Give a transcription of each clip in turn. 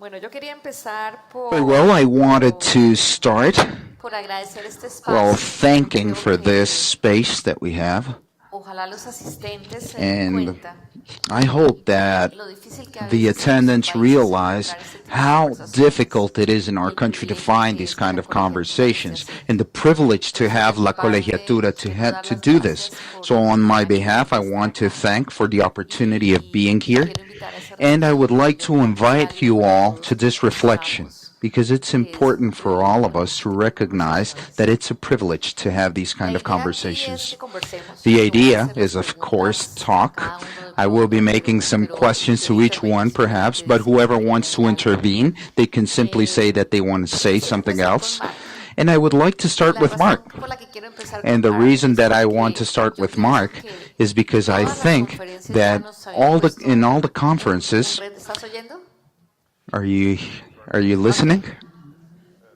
Bueno, yo quería empezar Well, I wanted to start, por agradecer este well, espacio. thanking Creo for que this space that we have, ojalá los asistentes se den and cuenta I hope that lo difícil que a the veces en nuestros attendants países realize encontrar este tipo de how conversaciones. difficult it is in our El country to privilegio find que these es que kind la of colegiatura esté conversations así. and the privilege to Entonces, de have mi la parte, colegiatura to quiero dar to las do this. gracias por So on my la behalf, I que esté want to acá. thank for the opportunity of being here, Quiero invitar a esa and I would reflexión like de to cuán invite válido you para all to todos this que reflection, sepamos because it's que es un important for all of privilegio us to tener recognize conversaciones. that it's a privilege to have these La kind of idea aquí es conversations. que conversemos. The Yo voy a idea hacer las is, of course, preguntas a talk. cada uno de I will be pronto, making some pero si questions quiere to each intervenir one, perhaps, simplemente but decir whoever que quería wants to decir algo. intervene, they can simply say that they want to say Quisiera something empezar con else. Mark. And I would like to start La with razón Mark. por la que quiero empezar con And the Mark reason es that I want to porque start yo with pienso Mark que is because I todas las think conferencias ya that nos habían in puesto all the en conferences, red. ¿Estás oyendo? are you listening? Ok.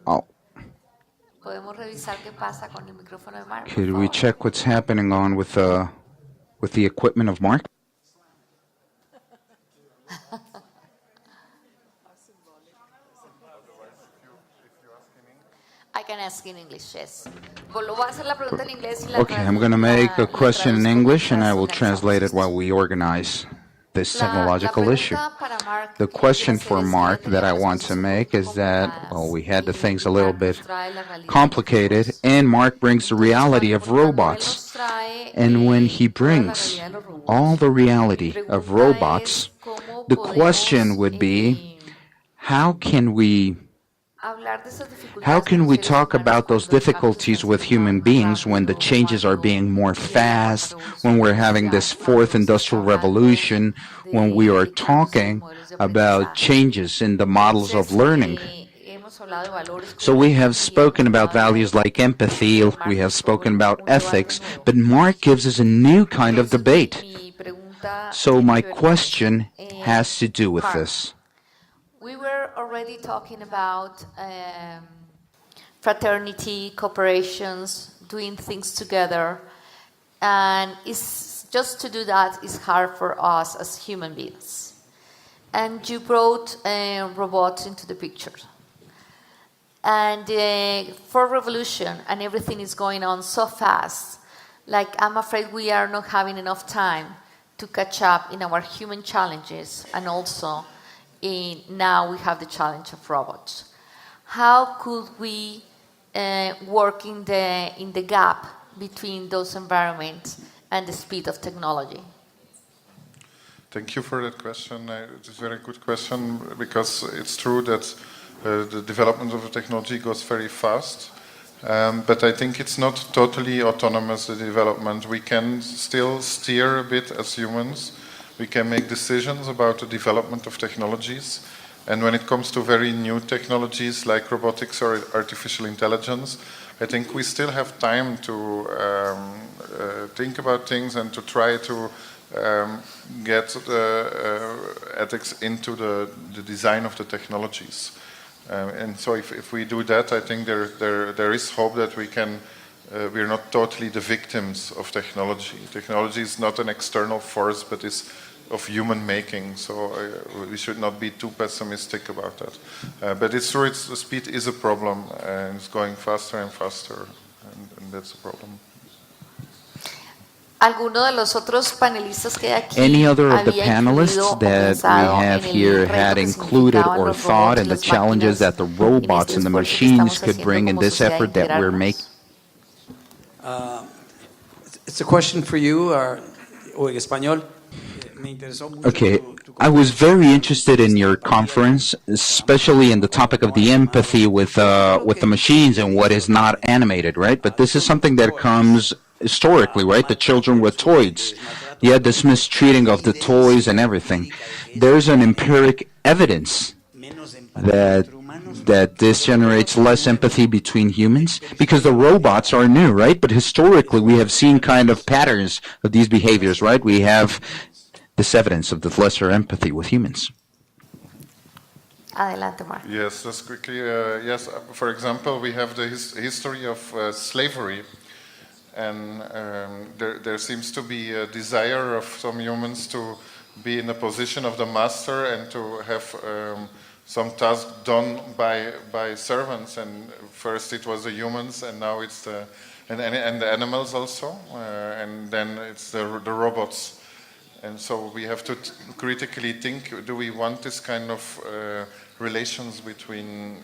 Oh, ¿Podemos revisar qué pasa con el micrófono de Mark, por could we favor? check what's happening on with the equipment of Mark? I can ask in English, yes. Voy a hacer la pregunta en inglés y Okay, I'm going to make a question in English and I will translate it while we organize this La technological issue. pregunta para Mark The que yo quiero question hacer for es que ya Mark that I teníamos las want cosas to un make poquito is that, well, complicadas we had the things a y little Mark bit nos trae la realidad de los complicated, robots. and Mark brings the Entonces, reality of cuando él robots. nos trae And when he toda la brings realidad de los all robots, the mi reality of pregunta robots, es cómo the question podemos would be, how can we hablar de esas How dificultades can como we seres talk humanos about those cuando los cambios están difficulties with siendo más human beings when the rápido, changes are cuando being more viene la cuarta fast, when revolución we're having industrial, this fourth cuando se está industrial hablando revolution, when we are de cambios en los talking modelos de about aprendizaje? changes in the models of Entonces, learning? hemos hablado de valores So como la we have empatía, spoken hemos about hablado de la values like ética, empathy, pero we Mark have nos spoken propone about un debate ethics, nuevo. but Mark gives us a new kind of Entonces, debate. mi pregunta So tiene my que ver con eso. question has to do with Mark, this. we were already talking about fraternity, cooperations, doing things together, and it's just to do that is hard for us as human beings. And you brought robots into the picture. And for revolution, and everything is going on so fast, like I'm afraid we are not having enough time to catch up in our human challenges, and also now we have the challenge of robots. How could we work in the gap between those environments and the speed of technology? Thank you for that question. It's a very good question because it's true that the development of the technology goes very fast. But I think it's not totally autonomous, the development. We can still steer a bit as humans. We can make decisions about the development of technologies. And when it comes to very new technologies like robotics or artificial intelligence, I think we still have time to think about things and to try to get the ethics into the design of the technologies. And so if we do that, I think there is hope that we're not totally the victims of technology. Technology is not an external force, but is of human making, so we should not be too pessimistic about that. But it's true, the speed is a problem, and it's going faster and faster, and that's a problem. ¿Alguno de los otros panelistas que hay aquí Any other of the había panelists incluido o that we pensado have en here el had reto que included significaban or los thought robots y in the las challenges máquinas that the en robots este and the esfuerzo que machines estamos could haciendo bring in como this sociedad de effort that we're making? integrarnos? It's a question for you, o en español. Me interesó mucho Okay, tu I was very interested in your conference, especially in the topic of the empathy with the machines and what is not animated, right? But this is something that comes historically, right? The children with toys. You had this mistreating of the toys and everything. There's an empiric evidence that this generates less empathy between humans because the robots are new, right? But historically, we have seen kind of patterns of these behaviors, right? We have this evidence of the lesser empathy with humans. Adelante, Mark. Yes, just quickly. Yes, for example, we have the history of slavery, and there seems to be a desire of some humans to be in the position of the master and to have some task done by servants. And first it was the humans, and now it's the animals also, and then it's the robots. And so we have to critically think: do we want this kind of relations between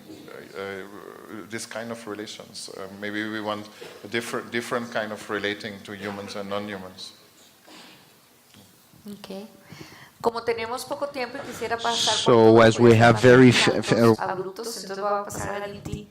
this kind of relations? Maybe we want a different kind of relating to humans and non-humans. Okay. Como tenemos poco tiempo y quisiera pasar So as we have very abruptos, entonces voy a pasar a Liti,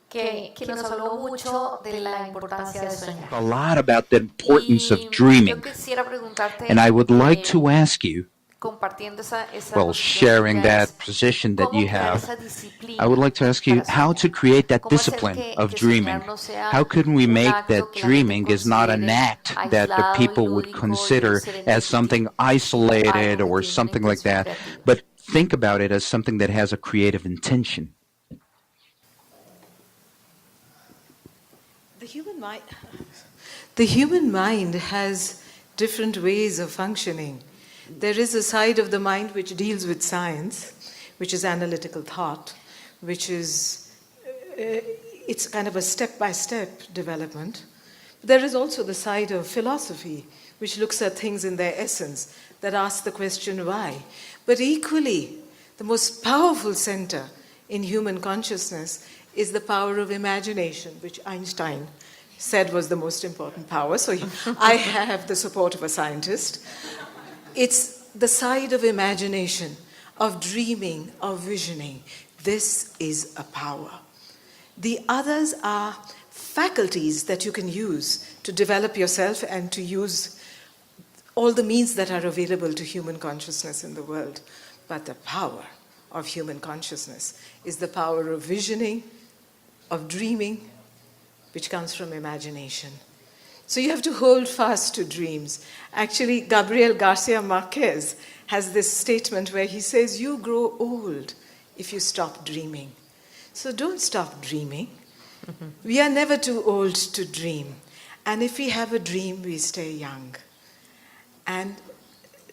que nos habló mucho de la importancia de soñar. a lot about the importance of Yo dreaming, quisiera preguntarte, and I would like to ask you, compartiendo esa well, posición sharing que that tienes, position that ¿cómo you crear have, esa disciplina I would like to ask you para how soñar? to create that ¿Cómo hacer discipline que of dreaming. soñar no sea How can we un make acto that que la gente dreaming is not an considere act that the aislado y people would lúdico y consider un as something isolated algo que or tiene una something like intención that, creativa? but think about it as something that has a creative intention? The human mind has different ways of functioning. There is a side of the mind which deals with science, which is analytical thought, which is, it's kind of a step-by-step development. There is also the side of philosophy, which looks at things in their essence, that asks the question why. But equally, the most powerful center in human consciousness is the power of imagination, which Einstein said was the most important power. So I have the support of a scientist. It's the side of imagination, of dreaming, of visioning. This is a power. The others are faculties that you can use to develop yourself and to use all the means that are available to human consciousness in the world. But the power of human consciousness is the power of visioning, of dreaming, which comes from imagination. So you have to hold fast to dreams. Actually, Gabriel Garcia Marquez has this statement where he says, you grow old if you stop dreaming. So don't stop dreaming. Mm-hmm. We are never too old to dream. And if we have a dream, we stay young. And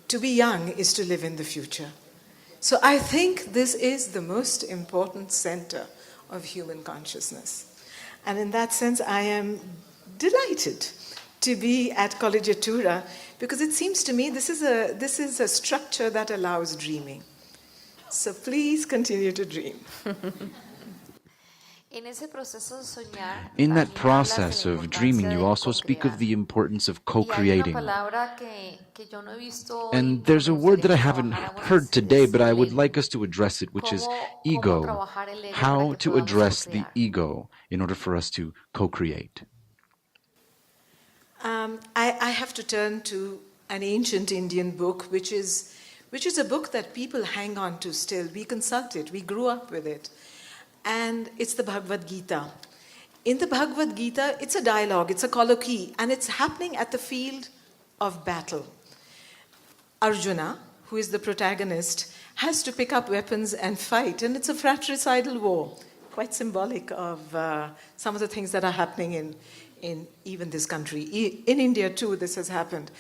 to be young is to live in the future. So I think this is the most important center of human consciousness. And in that sense, I am delighted to be at Colegiatura because it seems to me this is a structure that allows dreaming. So please continue to dream. In that process of dreaming, you also speak of the importance of co-creating. And there's a word that I haven't heard today, but I would like us to address it, which is ego. How to address the ego in order for us to co-create. I have to turn to an ancient Indian book, which is a book that people hang on to still. We consult it. We grew up with it. And it's the Bhagavad Gita. In the Bhagavad Gita, it's a dialogue, it's a colloquy, and it's happening at the field of battle. Arjuna, who is the protagonist, has to pick up weapons and fight, and it's a fratricidal war, quite symbolic of some of the things that are happening in even this country. In India, too, this has happened.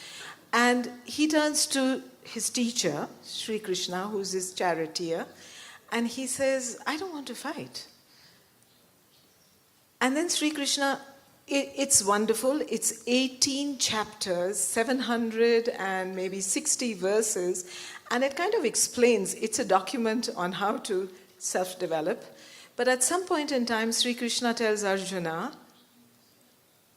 And he turns to his teacher, Sri Krishna, who's his charioteer, and he says, I don't want to fight. And then Sri Krishna, it's wonderful. It's 18 chapters, 700 and maybe 60 verses. And it kind of explains, it's a document on how to self-develop. But at some point in time, Sri Krishna tells Arjuna,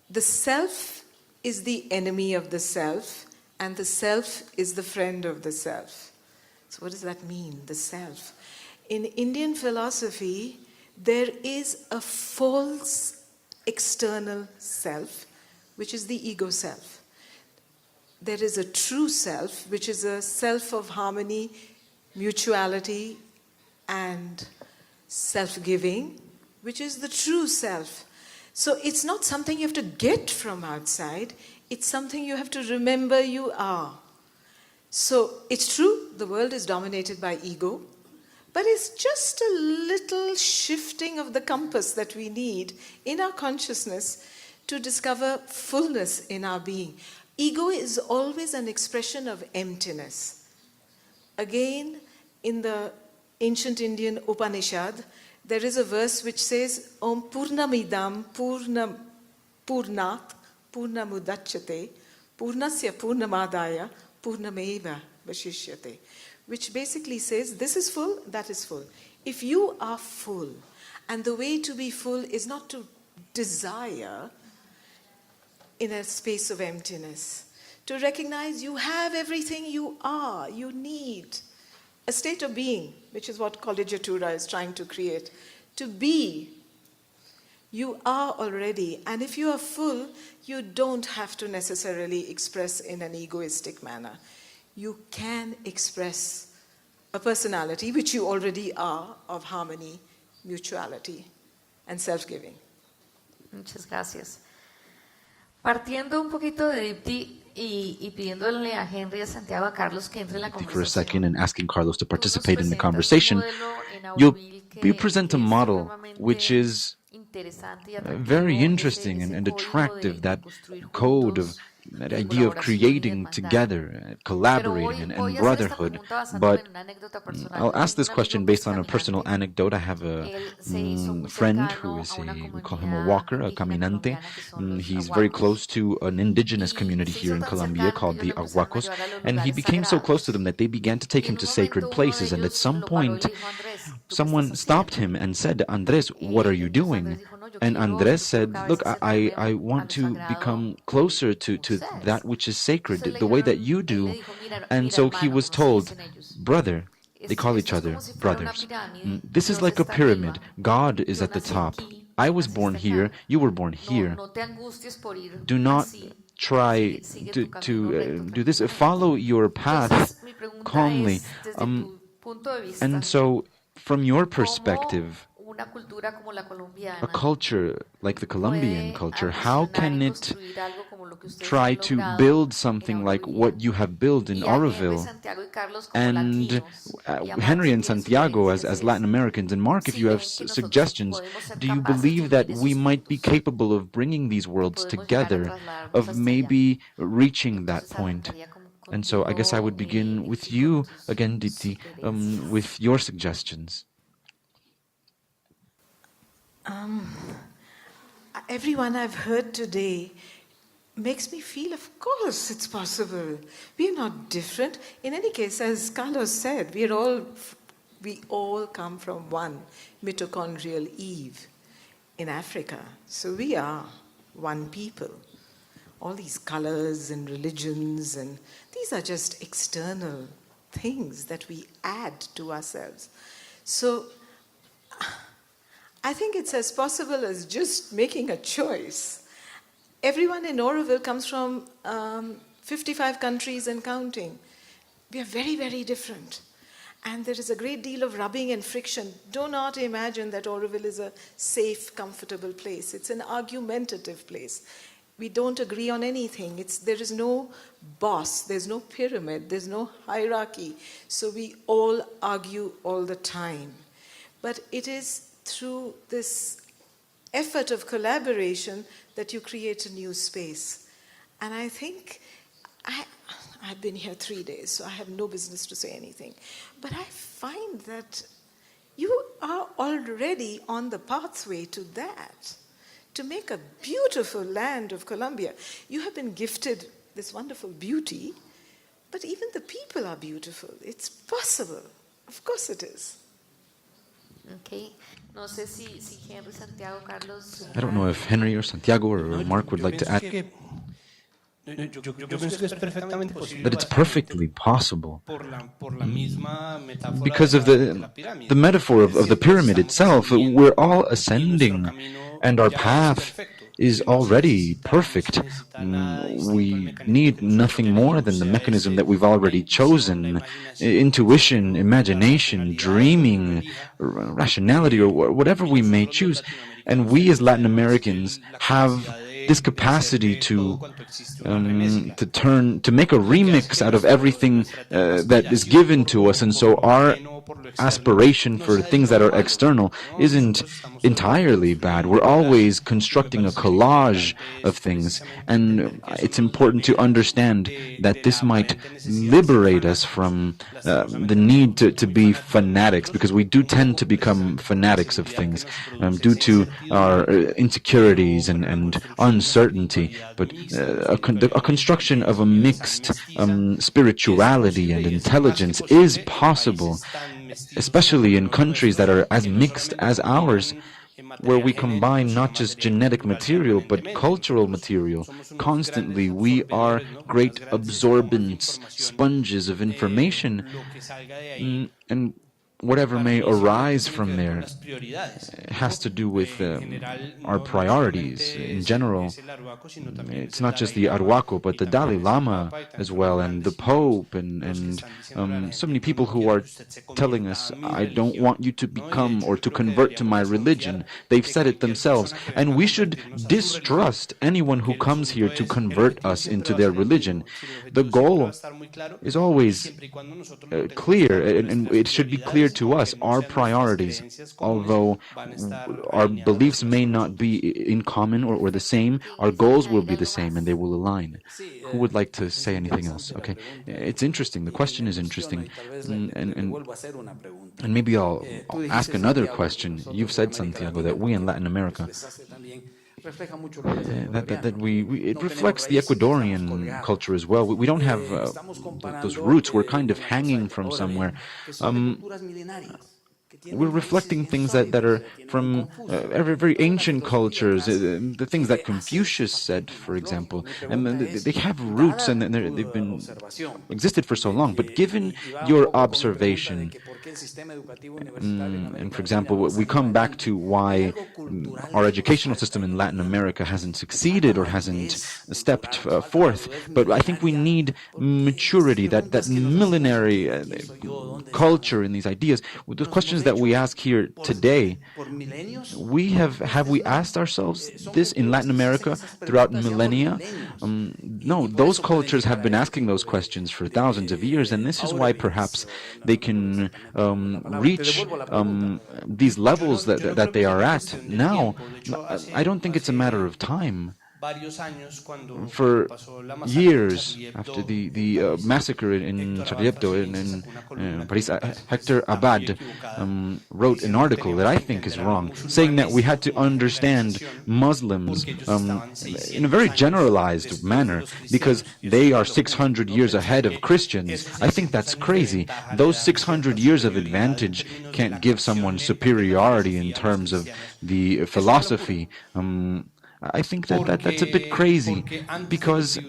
the self is the enemy of the self, and the self is the friend of the self. So what does that mean, the self? In Indian philosophy, there is a false external self, which is the ego self. There is a true self, which is a self of harmony, mutuality, and self-giving, which is the true self. So it's not something you have to get from outside, it's something you have to remember you are. So it's true, the world is dominated by ego, but it's just a little shifting of the compass that we need in our consciousness to discover fullness in our being. Ego is always an expression of emptiness. Again, in the ancient Indian Upanishad, there is a verse which says, Om Purnamidam Purnat Purnamudachyate Purnasya Purnamadaya Purnameva Vashishyate, which basically says, this is full, that is full. If you are full, and the way to be full is not to desire in a space of emptiness, to recognize you have everything you are, you need. A state of being, which is what Collegiatura is trying to create. To be, you are already. And if you are full, you don't have to necessarily express in an egoistic manner. You can express a personality, which you already are, of harmony, mutuality, and self-giving. Muchas gracias. Partiendo un poquito de Dipti y pidiéndole a Henry, a Santiago, a Carlos que entre en la For a second conversación. and asking Carlos to participate in the conversation, you present a model which is very interesting and attractive, that code of that idea of creating together, collaborating and brotherhood. But I'll ask this question based on a personal anecdote. I have a friend who is we call him a walker, a caminante. He's very close to an indigenous community here in Colombia called the Arhuacos, and he became so close to them that they began to take him to sacred places. And at some point, someone stopped him and said, "Andres, what are you doing?" And Andres said, "Look, I want to become closer to that which is sacred, the way that you do." And so he was told, "Brother," they call each other brothers, "this is like a pyramid. God is at the top. I was born here, you were born here. Do not try to do this. Follow your path calmly." And so, from your perspective, a culture like the Colombian culture, how can it try to build something like what you have built in Oroville? And Henry and Santiago, as Latin Americans, and Mark, if you have suggestions, do you believe that we might be capable of bringing these worlds together, of maybe reaching that point? And so I guess I would begin with you again, Dipti, with your suggestions. Everyone I've heard today makes me feel, of course, it's possible. We're not different. In any case, as Carlos said, we all come from one mitochondrial Eve in Africa. So we are one people. All these colors and religions, and these are just external things that we add to ourselves. So I think it's as possible as just making a choice. Everyone in Oroville comes from 55 countries and counting. We are very, very different. And there is a great deal of rubbing and friction. Do not imagine that Oroville is a safe, comfortable place. It's an argumentative place. We don't agree on anything. There is no boss, there's no pyramid, there's no hierarchy. So we all argue all the time. But it is through this effort of collaboration that you create a new space. And I think, I've been here 3 days, so I have no business to say anything. But I find that you are already on the pathway to that, to make a beautiful land of Colombia. You have been gifted this wonderful beauty, but even the people are beautiful. It's possible. Of course it is. Okay. No sé si Henry, Santiago, Carlos. I don't know if Henry or Santiago or Mark would like to add that it's perfectly possible because of the metaphor of the pyramid itself. We're all ascending, and our path is already perfect. We need nothing more than the mechanism that we've already chosen: intuition, imagination, dreaming, rationality, or whatever we may choose. And we as Latin Americans have this capacity to make a remix out of everything that is given to us. And so our aspiration for things that are external isn't entirely bad. We're always constructing a collage of things, and it's important to understand that this might liberate us from the need to be fanatics, because we do tend to become fanatics of things due to our insecurities and uncertainty. But a construction of a mixed spirituality and intelligence is possible, especially in countries that are as mixed as ours, where we combine not just genetic material but cultural material. Constantly, we are great absorbents, sponges of information, and whatever may arise from there has to do with our priorities in general. It's not just the Arhuaco, but the Dalai Lama as well, and the Pope, and so many people who are telling us, I don't want you to become or to convert to my religion. They've said it themselves, and we should distrust anyone who comes here to convert us into their religion. The goal is always clear, and it should be clear to us, our priorities. Although our beliefs may not be in common or the same, our goals will be the same and they will align. Who would like to say anything else? Okay, it's interesting. The question is interesting, and maybe I'll ask another question. You've said, Santiago, that we in Latin America, it reflects the Ecuadorian culture as well. We don't have those roots. We're kind of hanging from somewhere. We're reflecting things that are from very ancient cultures, the things that Confucius said, for example. And they have roots, and they've been existed for so long. But given your observation, and for example, we come back to why our educational system in Latin America hasn't succeeded or hasn't stepped forth. But I think we need maturity, that millenary culture in these ideas. With the questions that we ask here today, have we asked ourselves this in Latin America throughout millennia? No, those cultures have been asking those questions for thousands of years, and this is why perhaps they can reach these levels that they are at now. I don't think it's a matter of time. For years after the massacre in Oriente-Occidente in Paris, Hector Abad wrote an article that I think is wrong, saying that we had to understand Muslims in a very generalized manner because they are 600 years ahead of Christians. I think that's crazy. Those 600 years of advantage can't give someone superiority in terms of the philosophy. I think that's a bit crazy, because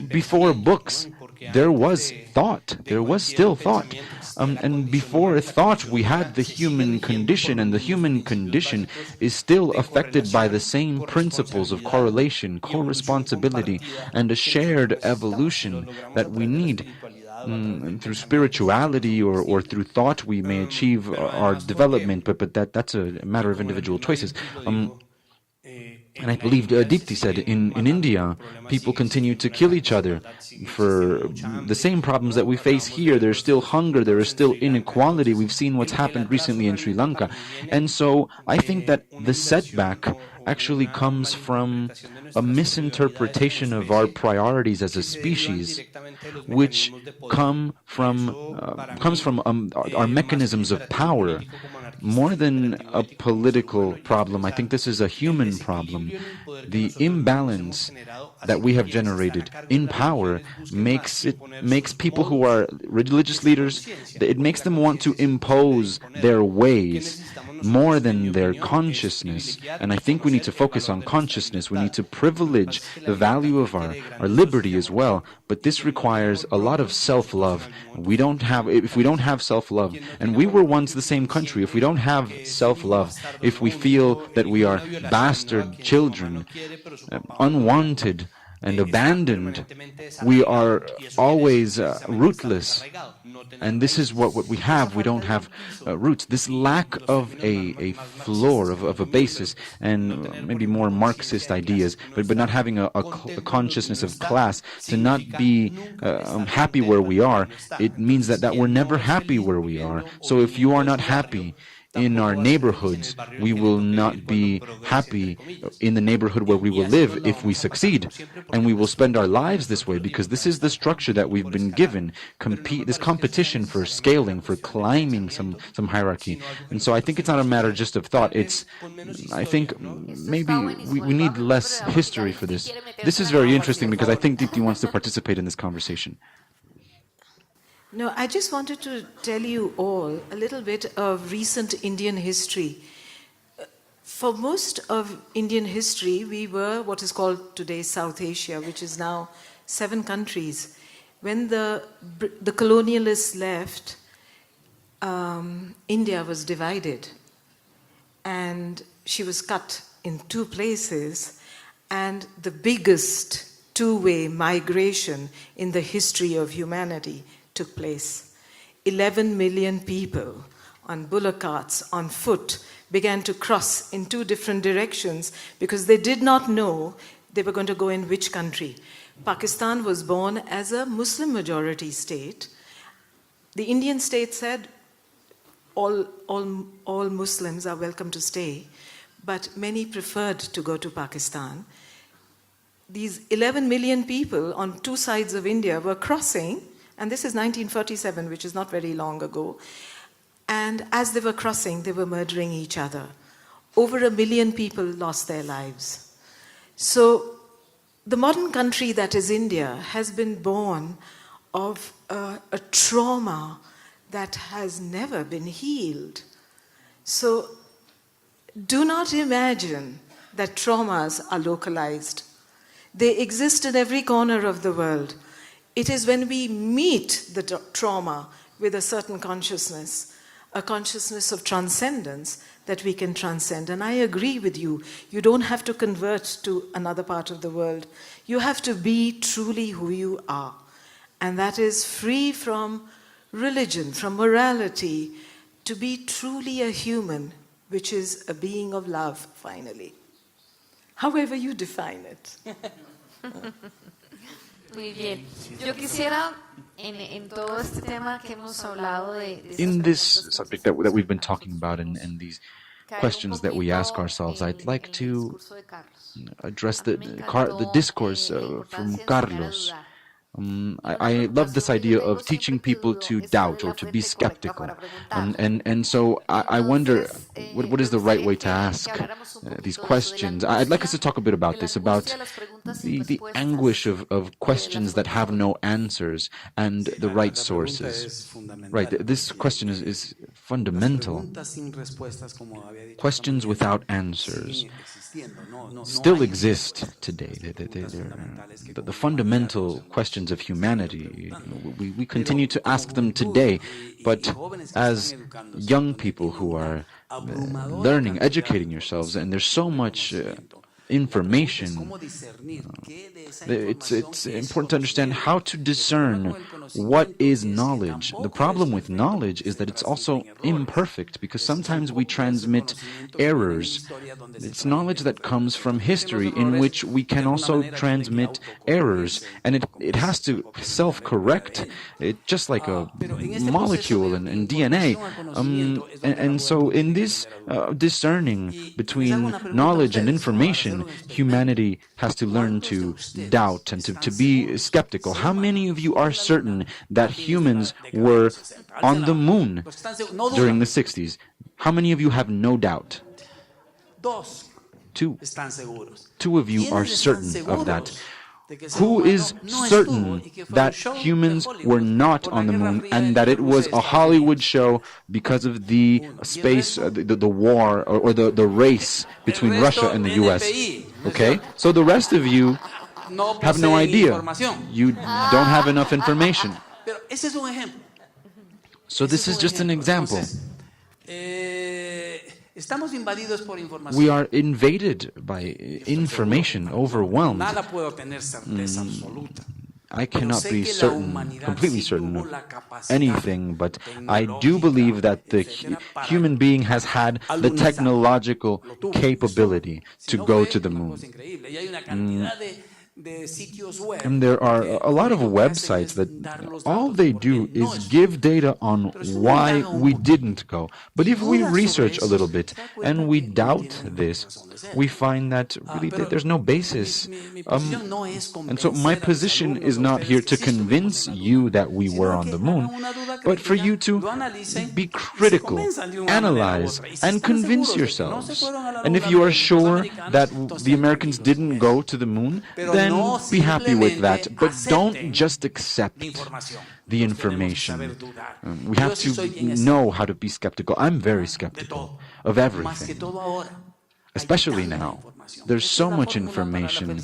before books there was thought, there was still thought, and before thought we had the human condition, and the human condition is still affected by the same principles of correlation, co-responsibility, and a shared evolution that we need. Through spirituality or through thought we may achieve our development, but that's a matter of individual choices. And I believe Deepti said in India, people continue to kill each other for the same problems that we face here. There's still hunger, there is still inequality. We've seen what's happened recently in Sri Lanka. And so I think that the setback actually comes from a misinterpretation of our priorities as a species, which comes from our mechanisms of power. More than a political problem, I think this is a human problem. The imbalance that we have generated in power makes people who are religious leaders, it makes them want to impose their ways more than their consciousness. And I think we need to focus on consciousness. We need to privilege the value of our liberty as well. But this requires a lot of self-love. If we don't have self-love, and we were once the same country, if we don't have self-love, if we feel that we are bastard children, unwanted, and abandoned. We are always rootless. And this is what we have. We don't have roots. This lack of a floor, of a basis, and maybe more Marxist ideas, but not having a consciousness of class, to not be happy where we are, it means that we're never happy where we are. So if you are not happy in our neighborhoods, we will not be happy in the neighborhood where we will live if we succeed. And we will spend our lives this way because this is the structure that we've been given, this competition for scaling, for climbing some hierarchy. And so I think it's not a matter just of thought. I think maybe we need less history for this. This is very interesting because I think Dipti wants to participate in this conversation. No, I just wanted to tell you all a little bit of recent Indian history. For most of Indian history, we were what is called today South Asia, which is now 7 countries. When the colonialists left, India was divided, and she was cut in 2 places, and the biggest two-way migration in the history of humanity took place. 11 million people on bullock carts, on foot, began to cross in 2 different directions because they did not know they were going to go in which country. Pakistan was born as a Muslim majority state. The Indian state said all Muslims are welcome to stay, but many preferred to go to Pakistan. These 11 million people on 2 sides of India were crossing, and this is 1947, which is not very long ago. And as they were crossing, they were murdering each other. Over 1 million people lost their lives. So the modern country that is India has been born of a trauma that has never been healed. So do not imagine that traumas are localized. They exist in every corner of the world. It is when we meet the trauma with a certain consciousness, a consciousness of transcendence, that we can transcend. And I agree with you. You don't have to convert to another part of the world. You have to be truly who you are. And that is free from religion, from morality, to be truly a human, which is a being of love, finally. However you define it. Muy bien. Yo quisiera, en todo este tema que hemos hablado In this subject that we've been talking about and these questions that we ask ourselves, I'd like to address the discourse from Carlos. I love this idea of teaching people to doubt or to be skeptical. And so I wonder, what is the right way to ask these questions? I'd like us to talk a bit about this, about the anguish of questions that have no answers and the right sources. Right, this question is fundamental. Questions without answers still exist today. The fundamental questions of humanity, we continue to ask them today, but as young people who are learning, educating yourselves, and there's so much information, it's important to understand how to discern what is knowledge. The problem with knowledge is that it's also imperfect, because sometimes we transmit errors. It's knowledge that comes from history, in which we can also transmit errors, and it has to self-correct, just like a molecule in DNA. And so in this discerning between knowledge and information, humanity has to learn to doubt and to be skeptical. How many of you are certain that humans were on the moon during the 60s? How many of you have no doubt? 2 of you are certain of that. Who is certain that humans were not on the moon and that it was a Hollywood show because of the space, the war, or the race between Russia and the US? Okay? So the rest of you have no idea. You don't have enough information. So this is just an example. Estamos invadidos por información. We are invaded by information, overwhelmed. Nada puedo tener certeza absoluta. I cannot be certain, completely certain of anything, but I do believe that the human being has had the technological capability to go to the moon. And there are a lot of websites that all they do is give data on why we didn't go. But if we research a little bit and we doubt this, we find that really there's no basis. And so my position is not here to convince you that we were on the moon, but for you to be critical, analyze, and convince yourselves. And if you are sure that the Americans didn't go to the moon, then be happy with that, but don't just accept the information. We have to know how to be skeptical. I'm very skeptical of everything, especially now. There's so much information.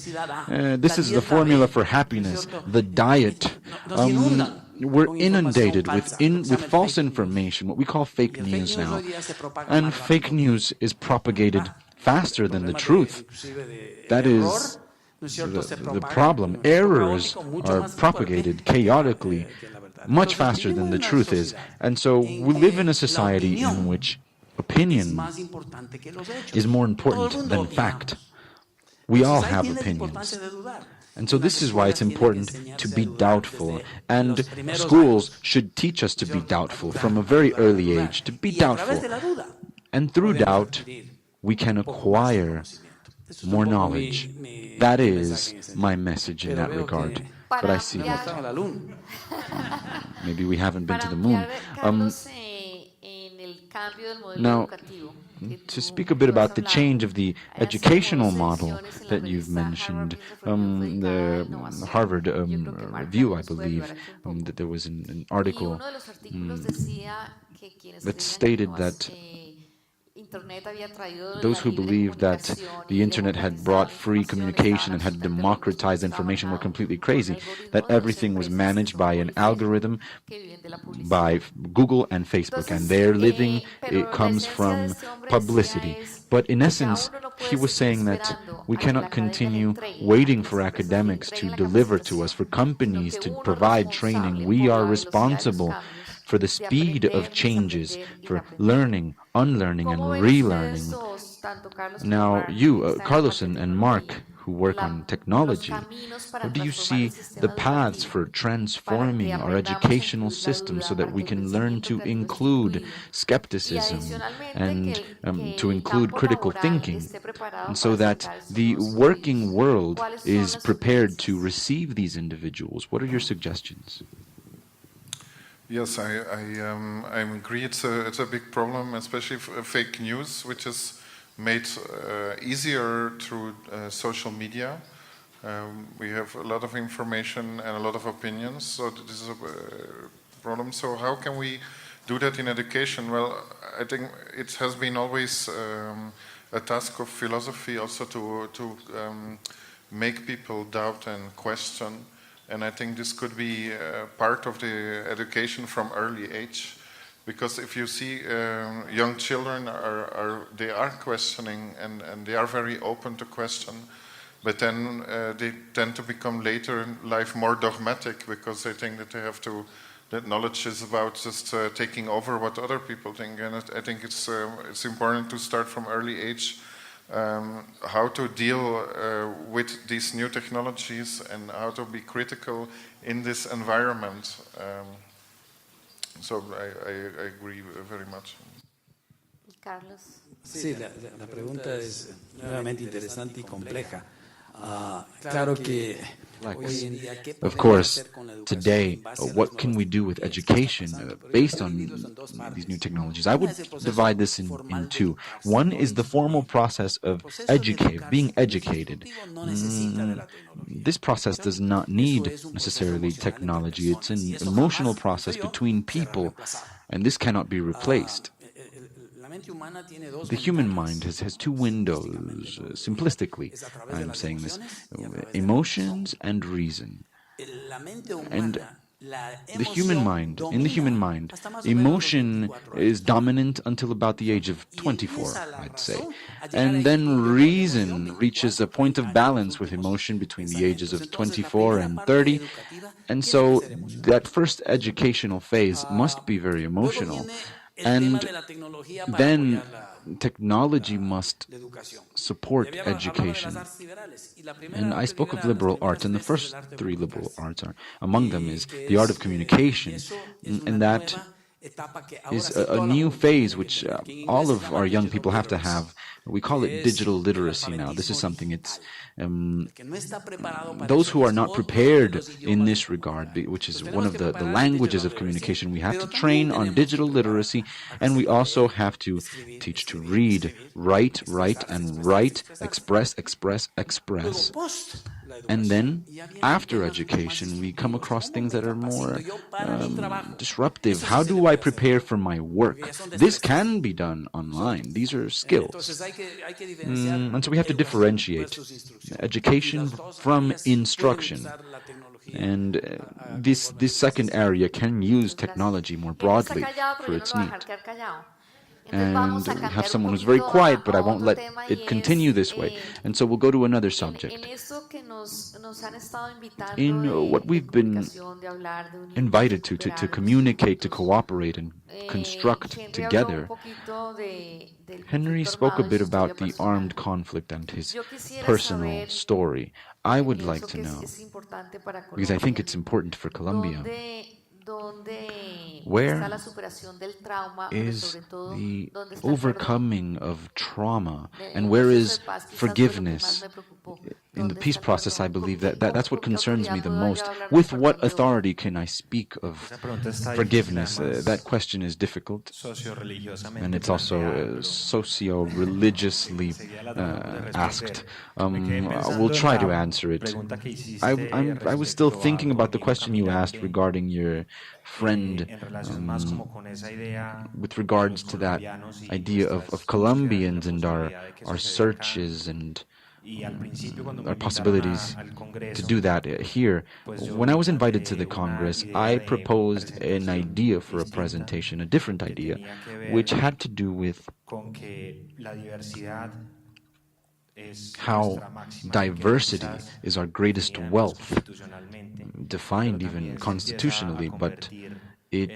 This is the formula for happiness, the diet. We're inundated with false information, what we call fake news now. And fake news is propagated faster than the truth. That is the problem. Errors are propagated chaotically, much faster than the truth is. And so we live in a society in which opinion is more important than fact. We all have opinions. And so this is why it's important to be doubtful. And schools should teach us to be doubtful from a very early age, to be doubtful. And through doubt, we can acquire more knowledge. That is my message in that regard. But I see that maybe we haven't been to the moon. Now, to speak a bit about the change of the educational model that you've mentioned, the Harvard Review, I believe, that there was an article that stated that those who believed that the internet had brought free communication and had democratized information were completely crazy, that everything was managed by an algorithm by Google and Facebook, and their living, it comes from publicity. But in essence, he was saying that we cannot continue waiting for academics to deliver to us, for companies to provide training. We are responsible for the speed of changes, for learning, unlearning, and relearning. Now, you, Carlos and Mark, who work on technology, how do you see the paths for transforming our educational system so that we can learn to include skepticism and to include critical thinking, and so that the working world is prepared to receive these individuals? What are your suggestions? Yes, I agree. It's a big problem, especially fake news, which is made easier through social media. We have a lot of information and a lot of opinions, so this is a problem. So how can we do that in education? Well, I think it has been always a task of philosophy also to make people doubt and question. And I think this could be part of the education from early age, because if you see young children they are questioning and they are very open to question, but then they tend to become later in life more dogmatic because they think that that knowledge is about just taking over what other people think. And I think it's important to start from early age. How to deal with these new technologies and how to be critical in this environment. So I agree very much. Carlos. Sí, la pregunta es nuevamente interesante y compleja. Claro que hoy en día, ¿qué Of podemos course, hacer con la educación today, en base a what los can we do with education based on these new technologies? I would divide this in two. One is the formal process of being educated. This process does not need necessarily technology. It's an emotional process between people, and this cannot be replaced. The human mind has two windows, simplistically, I'm saying this, emotions and reason. And the human mind, in the human mind, emotion is dominant until about the age of 24, I'd say. And then reason reaches a point of balance with emotion between the ages of 24 and 30. And so that first educational phase must be very emotional. And then technology must support education. And I spoke of liberal arts, and the first three liberal arts are, among them is the art of communication, and that is a new phase which all of our young people have to have. We call it digital literacy now. This is something it's those who are not prepared in this regard, which is one of the languages of communication, we have to train on digital literacy, and we also have to teach to read, write, and write, express. And then, after education, we come across things that are more disruptive. How do I prepare for my work? This can be done online. These are skills. And so we have to differentiate education from instruction. And this second area can use technology more broadly for its need. And we have someone who's very quiet, but I won't let it continue this way. And so we'll go to another subject. In what we've been invited to communicate, to cooperate, and construct together, Henry spoke a bit about the armed conflict and his personal story. I would like to know, because I think it's important for Colombia, where is the overcoming of trauma, and where is forgiveness? In the peace process, I believe that's what concerns me the most. With what authority can I speak of forgiveness? That question is difficult, and it's also socio-religiously asked. We'll try to answer it. I was still thinking about the question you asked regarding your friend, with regards to that idea of Colombians and our searches and our possibilities to do that here. When I was invited to the Congress, I proposed an idea for a presentation, a different idea, which had to do with how diversity is our greatest wealth, defined even constitutionally, but it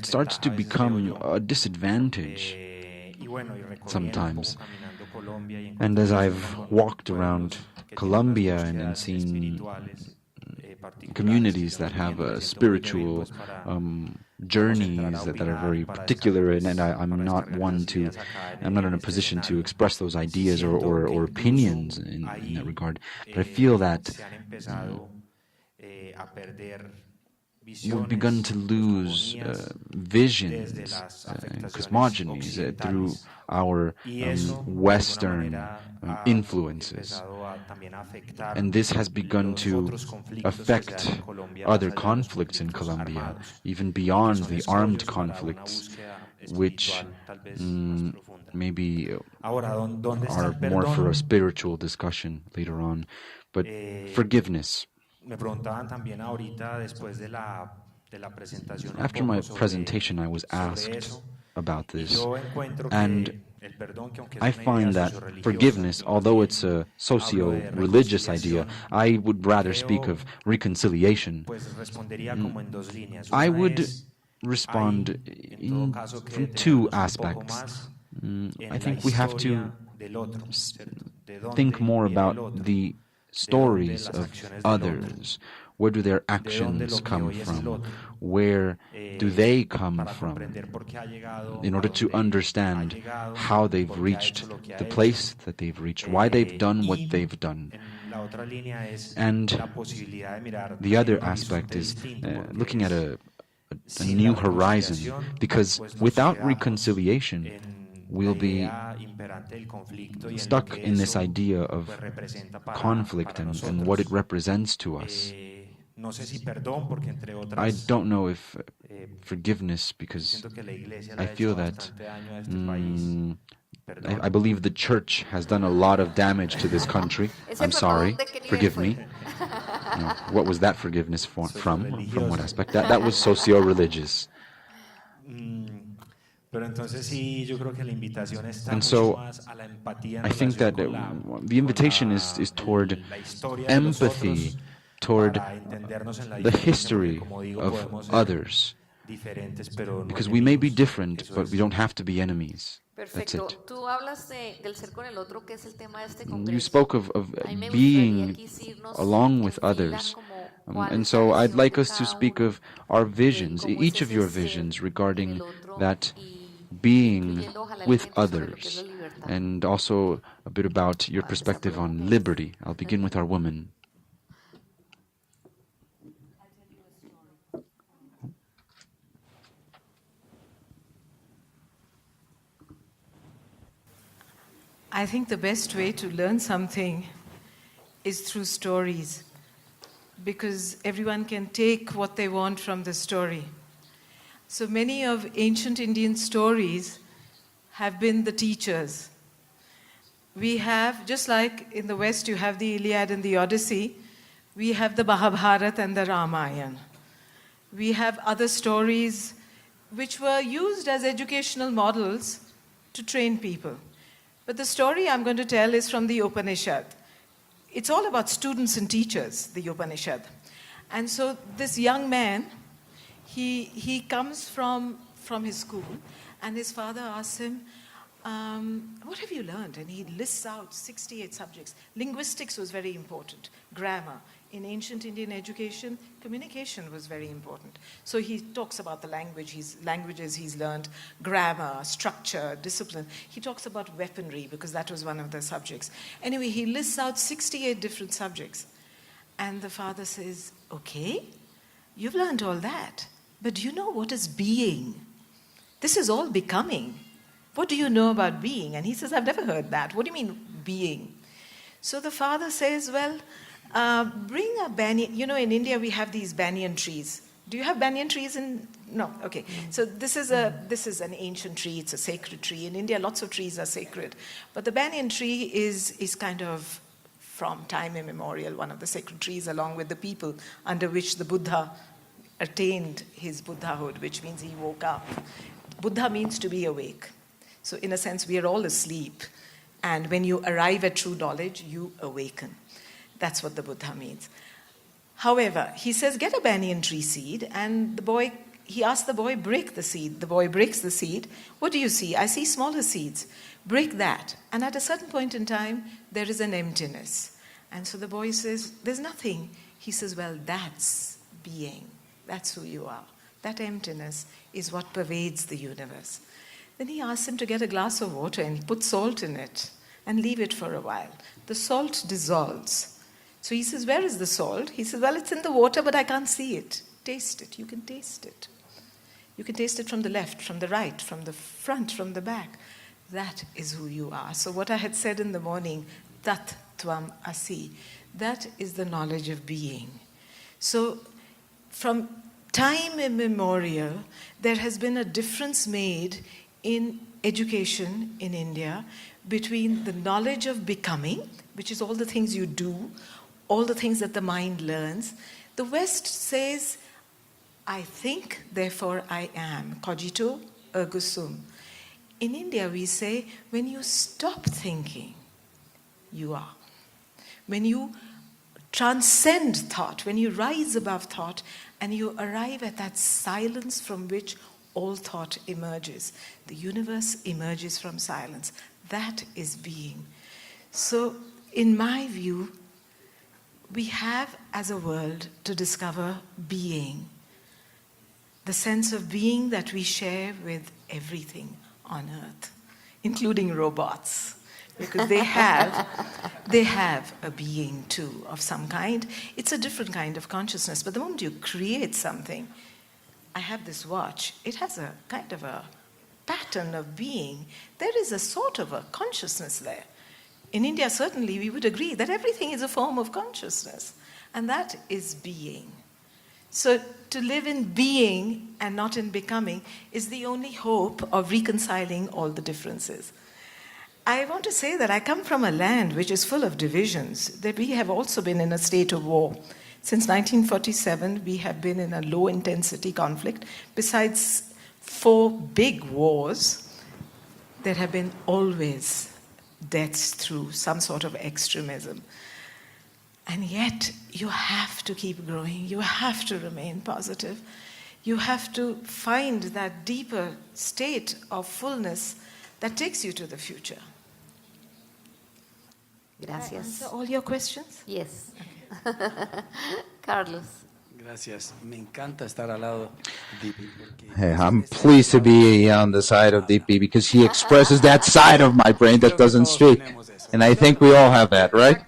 starts to become a disadvantage sometimes. And as I've walked around Colombia and seen communities that have spiritual journeys that are very particular, and I'm not in a position to express those ideas or opinions in that regard, but I feel that we've begun to lose visions, cosmogonies through our Western influences. And this has begun to affect other conflicts in Colombia, even beyond the armed conflicts, which maybe are more for a spiritual discussion later on. But forgiveness. After my presentation, I was asked about this, and I find that forgiveness, although it's a socio-religious idea, I would rather speak of reconciliation. I would respond from two aspects. I think we have to think more about the stories of others. Where do their actions come from? Where do they come from? In order to understand how they've reached the place that they've reached, why they've done what they've done. And the other aspect is looking at a new horizon, because without reconciliation, we'll be stuck in this idea of conflict and what it represents to us. I don't know if forgiveness, because I feel that I believe the church has done a lot of damage to this country. I'm sorry, forgive me. What was that forgiveness from? From what aspect? That was socio-religious. And so I think that the invitation is toward empathy, toward the history of others. Because we may be different, but we don't have to be enemies. That's Perfecto. it. Tú hablas del ser con el otro, que es el tema de este You congreso. spoke of A mí me gustaría being aquí irnos along with en fila others. como And cuál es la so I'd visión like de us to cada speak uno, of our visions, cómo es each of ese your ser visions en regarding el otro that y being incluyendo ojalá with elementos sobre lo que es la others, libertad. and also a bit about your perspective on liberty. I'll begin with our woman. I think the best way to learn something is through stories, because everyone can take what they want from the story. So many of ancient Indian stories have been the teachers. We have, just like in the West you have the Iliad and the Odyssey, we have the Mahabharata and the Ramayana. We have other stories which were used as educational models to train people. But the story I'm going to tell is from the Upanishad. It's all about students and teachers, the Upanishad. And so this young man, he comes from his school, and his father asks him, what have you learned? And he lists out 68 subjects. Linguistics was very important, grammar. In ancient Indian education, communication was very important. So he talks about the languages he's learned, grammar, structure, discipline. He talks about weaponry, because that was one of the subjects. Anyway, he lists out 68 different subjects. And the father says, okay, you've learned all that, but do you know what is being? This is all becoming. What do you know about being? And he says, I've never heard that. What do you mean, being? So the father says, well, bring a banyan. You know, in India we have these banyan trees. Do you have banyan trees in? No. Okay. So this is an ancient tree. It's a sacred tree. In India, lots of trees are sacred, but the banyan tree is kind of from time immemorial one of the sacred trees, along with the people under which the Buddha attained his Buddhahood, which means he woke up. Buddha means to be awake. So in a sense, we are all asleep, and when you arrive at true knowledge, you awaken. That's what the Buddha means. However, he says, get a banyan tree seed, and he asks the boy, break the seed. The boy breaks the seed. What do you see? I see smaller seeds. Break that. And at a certain point in time, there is an emptiness. And so the boy says, there's nothing. He says, well, that's being. That's who you are. That emptiness is what pervades the universe. Then he asks him to get a glass of water and put salt in it and leave it for a while. The salt dissolves. So he says, where is the salt? He says, well, it's in the water, but I can't see it. Taste it. You can taste it. You can taste it from the left, from the right, from the front, from the back. That is who you are. So what I had said in the morning, Tat Tvam Asi, that is the knowledge of being. So from time immemorial, there has been a difference made in education in India between the knowledge of becoming, which is all the things you do, all the things that the mind learns. The West says, I think, therefore I am. Cogito ergo sum. In India, we say, when you stop thinking, you are. When you transcend thought, when you rise above thought, and you arrive at that silence from which all thought emerges. The universe emerges from silence. That is being. So, in my view, we have as a world to discover being. The sense of being that we share with everything on earth, including robots, because they have a being too of some kind. It's a different kind of consciousness, but the moment you create something, I have this watch, it has a kind of a pattern of being. There is a sort of a consciousness there. In India, certainly, we would agree that everything is a form of consciousness, and that is being. So to live in being and not in becoming is the only hope of reconciling all the differences. I want to say that I come from a land which is full of divisions, that we have also been in a state of war. Since 1947, we have been in a low-intensity conflict. Besides 4 big wars, there have been always deaths through some sort of extremism. And yet, you have to keep growing. You have to remain positive. You have to find that deeper state of fullness that takes you to the future. Gracias. Answer all your questions? Yes. Carlos. Gracias. Me encanta estar al lado de Deepy. Hey, I'm pleased to be on the side of DP because he expresses that side of my brain that doesn't speak. And I think we all have that, right?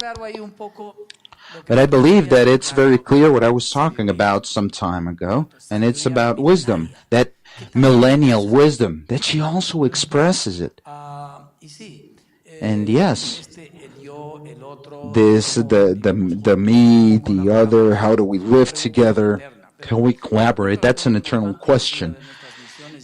But I believe that it's very clear what I was talking about some time ago, and it's about wisdom, that millennial wisdom, that she also expresses it. And yes, this, the me, the other, how do we live together? Can we collaborate? That's an eternal question.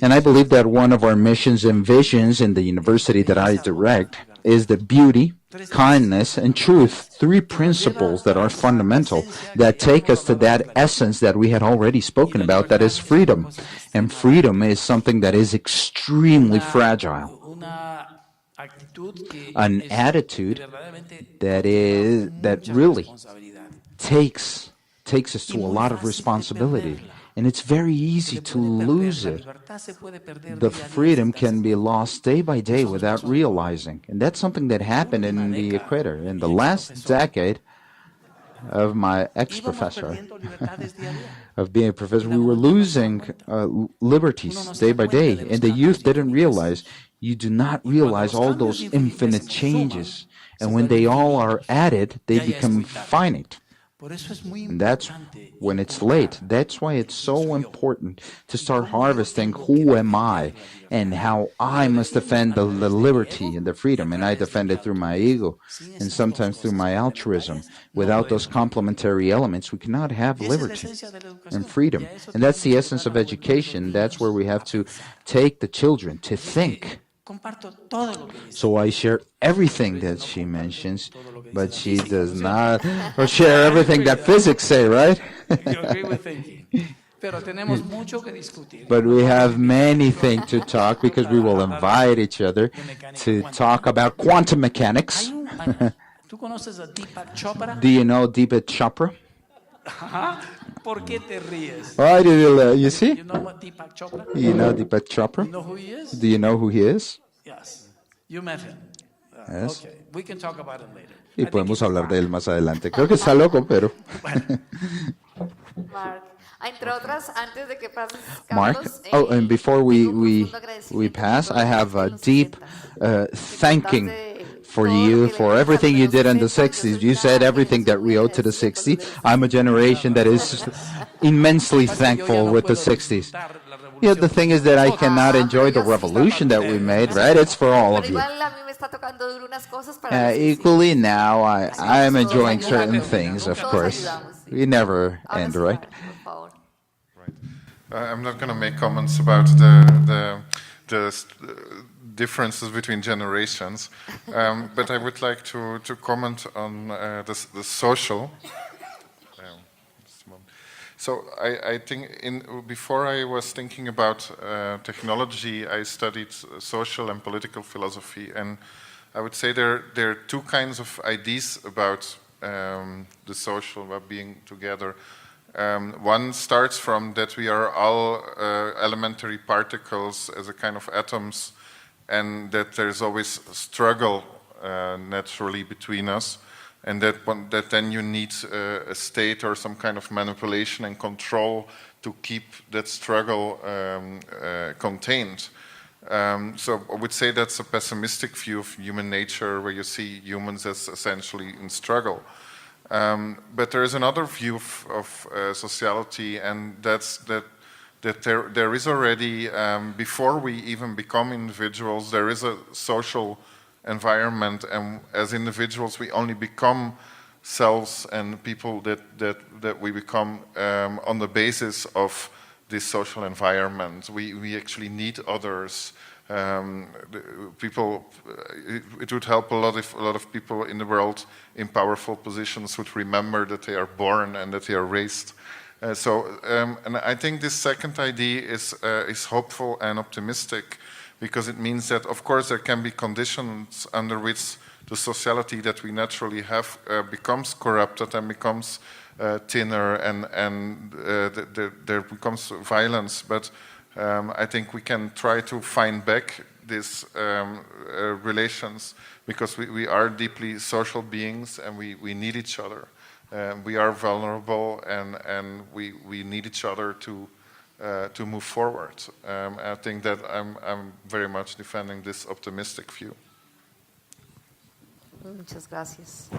And I believe that one of our missions and visions in the university that I direct is the beauty, kindness, and truth, 3 principles that are fundamental, that take us to that essence that we had already spoken about, that is freedom. And freedom is something that is extremely fragile. An attitude that really takes us to a lot of responsibility. And it's very easy to lose it. The freedom can be lost day by day without realizing. And that's something that happened in the equator. In the last decade of my ex-professor, of being a professor, we were losing liberties day by day. And the youth didn't realize. You do not realize all those infinite changes. And when they all are added, they become finite. And that's when it's late. That's why it's so important to start harvesting who am I and how I must defend the liberty and the freedom. And I defend it through my ego and sometimes through my altruism. Without those complementary elements, we cannot have liberty and freedom. And that's the essence of education. That's where we have to take the children to think. So I share everything that she mentions, but she does not share everything that physics say, right? But we have many things to talk because we will invite each other to talk about quantum mechanics. Do you know Deepak Chopra? Why did you see? You know what Deepak Chopra? You know Deepak Chopra? You know who he is? Do you know who he is? Yes. You met him. Yes. Okay. We can talk about him later. Y podemos hablar de él más adelante. Creo que está loco, pero... Mark. Entre otras, antes de que pases, Mark, Carlos, and before we pass, I have a deep thanking for you, for everything you did in the 60s. You said everything that we owe to the 60s. I'm a generation that is immensely thankful with the 60s. Yeah, the thing is that I cannot enjoy the revolution that we made, right? It's for all of you. Equally now, I am enjoying certain things, of course. We never end, right? I'm not going to make comments about the differences between generations, but I would like to comment on the social. So I think before I was thinking about technology, I studied social and political philosophy, and I would say there are 2 kinds of ideas about the social, about being together. One starts from that we are all elementary particles as a kind of atoms, and that there's always a struggle naturally between us. And that then you need a state or some kind of manipulation and control to keep that struggle contained. So I would say that's a pessimistic view of human nature, where you see humans as essentially in struggle. But there is another view of sociality, and that's that there is already, before we even become individuals, there is a social environment, and as individuals we only become selves and people that we become on the basis of this social environment. We actually need others It would help a lot if a lot of people in the world in powerful positions would remember that they are born and that they are raised. And I think this second idea is hopeful and optimistic, because it means that, of course, there can be conditions under which the sociality that we naturally have becomes corrupted and becomes thinner, and there becomes violence. But I think we can try to find back these relations, because we are deeply social beings and we need each other. We are vulnerable, and we need each other to move forward. I think that I'm very much defending this optimistic view. Muchas gracias.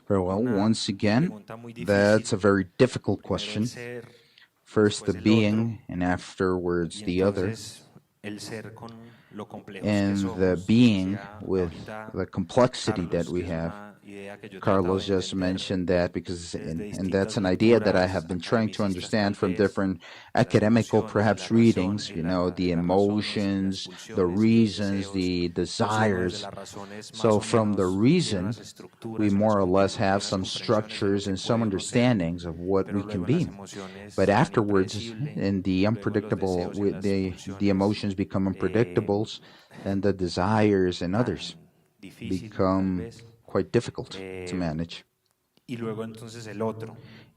Very well, once again, that's a very difficult question. First the being, and afterwards the other. And the being with the complexity that we have. Carlos just mentioned that, because and that's an idea that I have been trying to understand from different academical perhaps readings, the emotions, the reasons, the desires. So from the reason, we more or less have some structures and some understandings of what we can be. But afterwards, in the unpredictable, the emotions become unpredictables, and the desires and others become quite difficult to manage.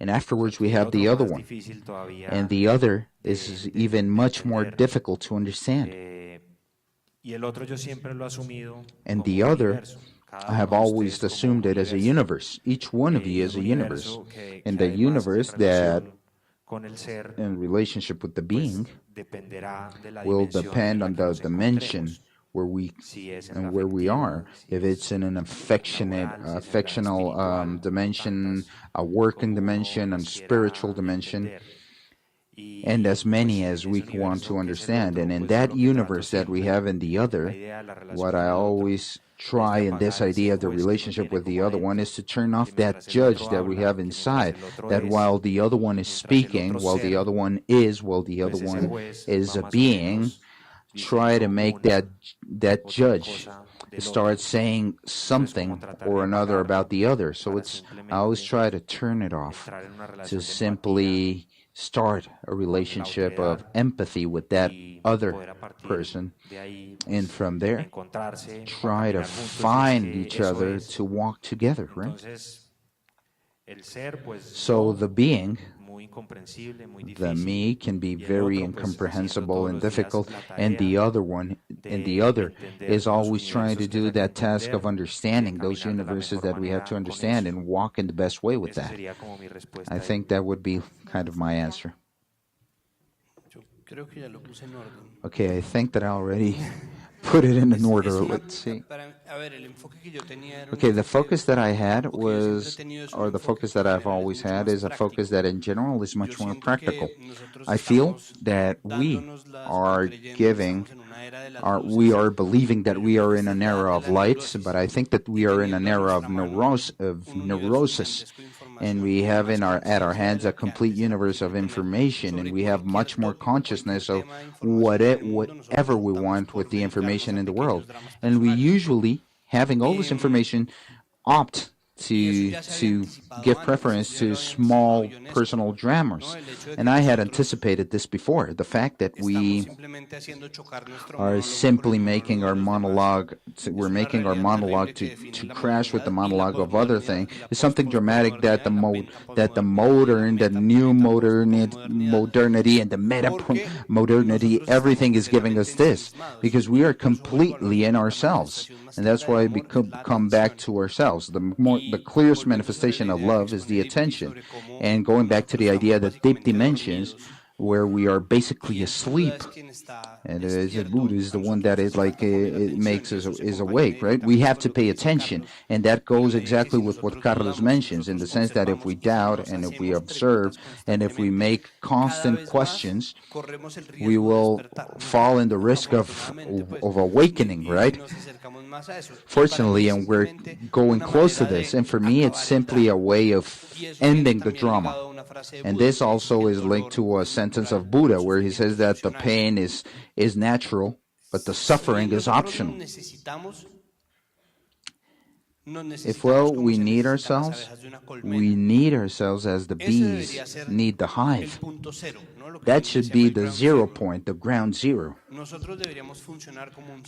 And afterwards we have the other one, and the other is even much more difficult to understand. And the other, I have always assumed it as a universe. Each one of you is a universe, and the universe that, in relationship with the being, will depend on the dimension where we are. If it's in an affectional dimension, a working dimension, a spiritual dimension, and as many as we want to understand. And in that universe that we have in the other, what I always try in this idea of the relationship with the other one is to turn off that judge that we have inside, that while the other one is speaking, while the other one is a being, try to make that judge start saying something or another about the other. So I always try to turn it off, to simply start a relationship of empathy with that other person, and from there try to find each other to walk together, right? So the being, the me, can be very incomprehensible and difficult, and the other is always trying to do that task of understanding those universes that we have to understand and walk in the best way with that. I think that would be kind of my answer. Okay, I think that I already put it in an order. Let's see. Okay, the focus that I had was, or the focus that I've always had, is a focus that in general is much more practical. I feel that we are believing that we are in an era of light, but I think that we are in an era of neurosis. And we have at our hands a complete universe of information, and we have much more consciousness of whatever we want with the information in the world. And we usually, having all this information, opt to give preference to small personal dramas. And I had anticipated this before. The fact that we are simply making our monologue, to crash with the monologue of other thing, is something dramatic that the new modernity and the meta-modernity, everything is giving us this, because we are completely in ourselves. And that's why we come back to ourselves. The clearest manifestation of love is the attention. And going back to the idea that deep dimensions, where we are basically asleep, And Buddha is the one that is like it makes us is awake, right? We have to pay attention, and that goes exactly with what Carlos mentions, in the sense that if we doubt and if we observe and if we make constant questions, we will fall in the risk of awakening, right? Fortunately, and we're going close to this, and for me, it's simply a way of ending the drama. And this also is linked to a sentence of Buddha where he says that the pain is natural, but the suffering is optional. If, well, we need ourselves as the bees need the hive. That should be the 0 point, the ground zero.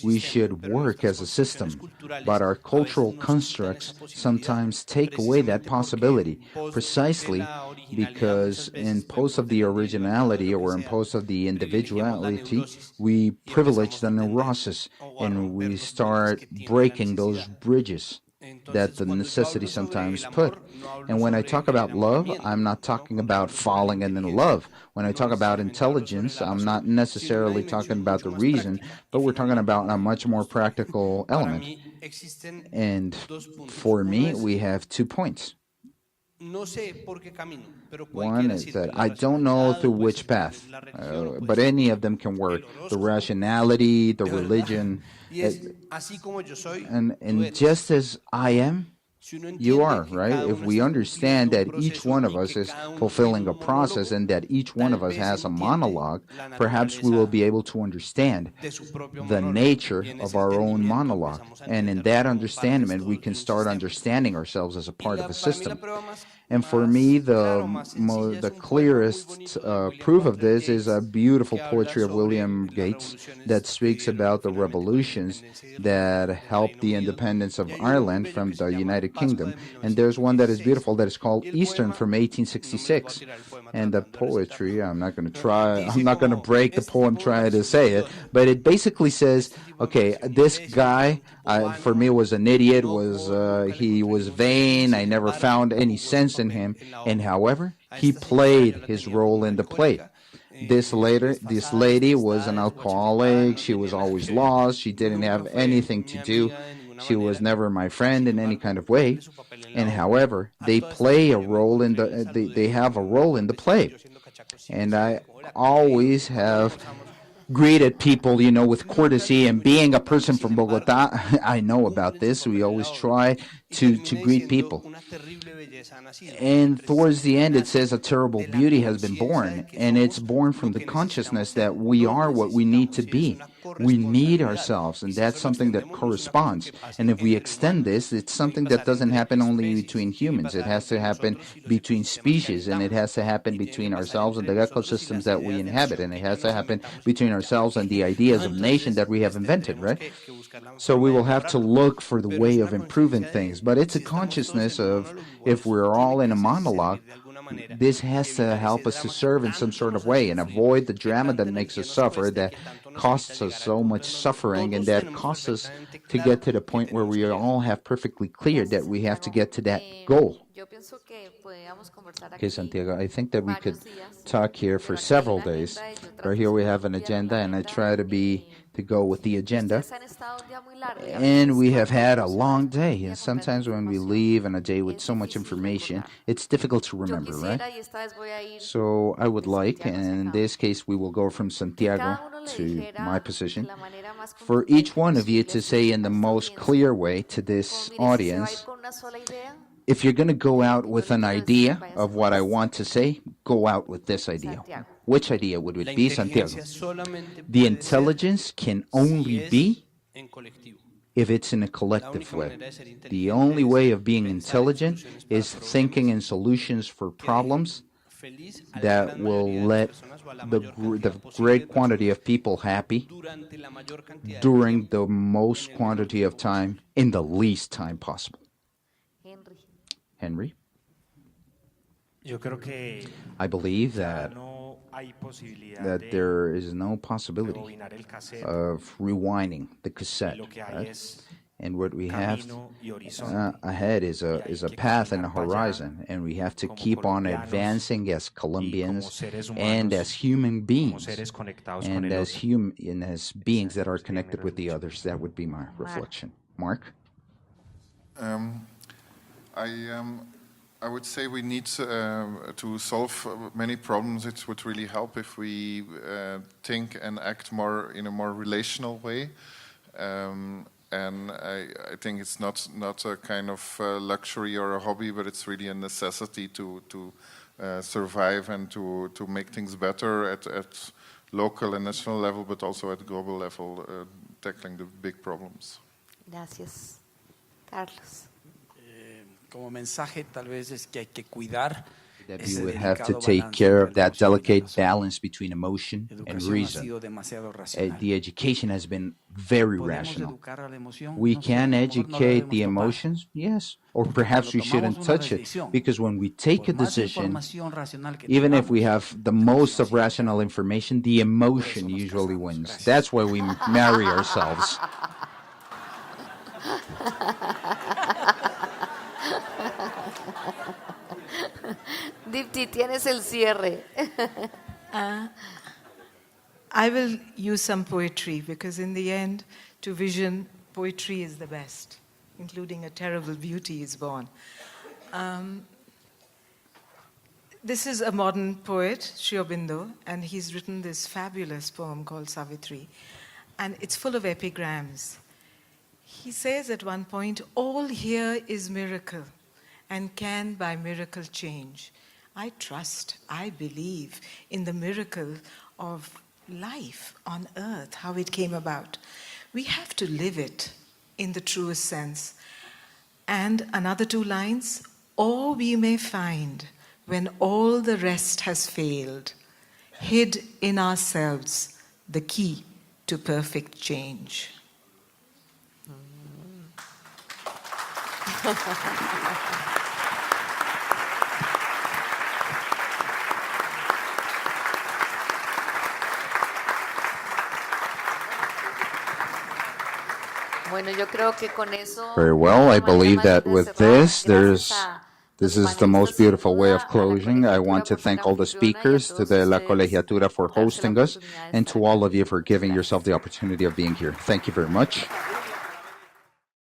We should work as a system, but our cultural constructs sometimes take away that possibility, precisely because in post of the originality or in post of the individuality, we privilege the neurosis and we start breaking those bridges that the necessity sometimes put. And when I talk about love, I'm not talking about falling in love. When I talk about intelligence, I'm not necessarily talking about the reason, but we're talking about a much more practical element. And for me, we have 2 points. One is that I don't know through which path, but any of them can work. The rationality, the religion, and just as I am, you are, right? If we understand that each one of us is fulfilling a process and that each one of us has a monologue, perhaps we will be able to understand the nature of our own monologue. And in that understanding, we can start understanding ourselves as a part of a system. And for me, the clearest proof of this is a beautiful poetry of William Gates that speaks about the revolutions that helped the independence of Ireland from the United Kingdom. And there's one that is beautiful that is called Eastern from 1866. And the poetry, I'm not going to break the poem trying to say it, but it basically says, okay, this guy, for me, was an idiot, he was vain, I never found any sense in him, and however, he played his role in the play. This lady was an alcoholic, she was always lost, she didn't have anything to do, she was never my friend in any kind of way, and however, they play a role in they have a role in the play. And I always have greeted people, with courtesy, and being a person from Bogota, I know about this. We always try to greet people. And towards the end, it says a terrible beauty has been born, and it's born from the consciousness that we are what we need to be. We need ourselves, and that's something that corresponds. And if we extend this, it's something that doesn't happen only between humans. It has to happen between species, and it has to happen between ourselves and the ecosystems that we inhabit, and it has to happen between ourselves and the ideas of nation that we have invented, right? So we will have to look for the way of improving things. But it's a consciousness of, if we're all in a monologue, this has to help us to serve in some sort of way and avoid the drama that makes us suffer, that costs us so much suffering, and that costs us to get to the point where we all have perfectly clear that we have to get to that goal. Okay, Santiago, I think that we could talk here for several days, but here we have an agenda, and I try to go with the agenda. And we have had a long day, and sometimes when we leave on a day with so much information, it's difficult to remember, right? So I would like, and in this case we will go from Santiago to my position, for each one of you to say in the most clear way to this audience, if you're going to go out with an idea of what I want to say, go out with this idea. Which idea would it be, Santiago? The intelligence can only be if it's in a collective way. The only way of being intelligent is thinking in solutions for problems that will let the great quantity of people happy during the most quantity of time in the least time possible. Henry? I believe that there is no possibility of rewinding the cassette. Right? And what we have ahead is a path and a horizon, and we have to keep on advancing as Colombians and as human beings, and as beings that are connected with the others. That would be my reflection. Mark? I would say we need to solve many problems. It would really help if we think and act more in a more relational way. And I think it's not a kind of luxury or a hobby, but it's really a necessity to survive and to make things better at local and national level, but also at global level, tackling the big problems. Gracias. Carlos. Como mensaje tal vez es que hay que cuidar that we would have to take care of that delicate balance between emotion and reason. The education has been very rational. We can educate the emotions, yes, or perhaps we shouldn't touch it, because when we take a decision, even if we have the most of rational information, the emotion usually wins. That's why we marry ourselves. Dipti, tienes el cierre. I will use some poetry because in the end, to vision, poetry is the best, including A Terrible Beauty is Born. This is a modern poet, Sri Aurobindo, and he's written this fabulous poem called Savitri, and it's full of epigrams. He says at one point, all here is miracle and can by miracle change. I trust, I believe in the miracle of life on earth, how it came about. We have to live it in the truest sense. And another two lines, or we may find when all the rest has failed, hid in ourselves the key to perfect change. Very well. I believe that with this, this is the most beautiful way of closing. I want to thank all the speakers, to the La Colegiatura for hosting us, and to all of you for giving yourself the opportunity of being here. Thank you very much.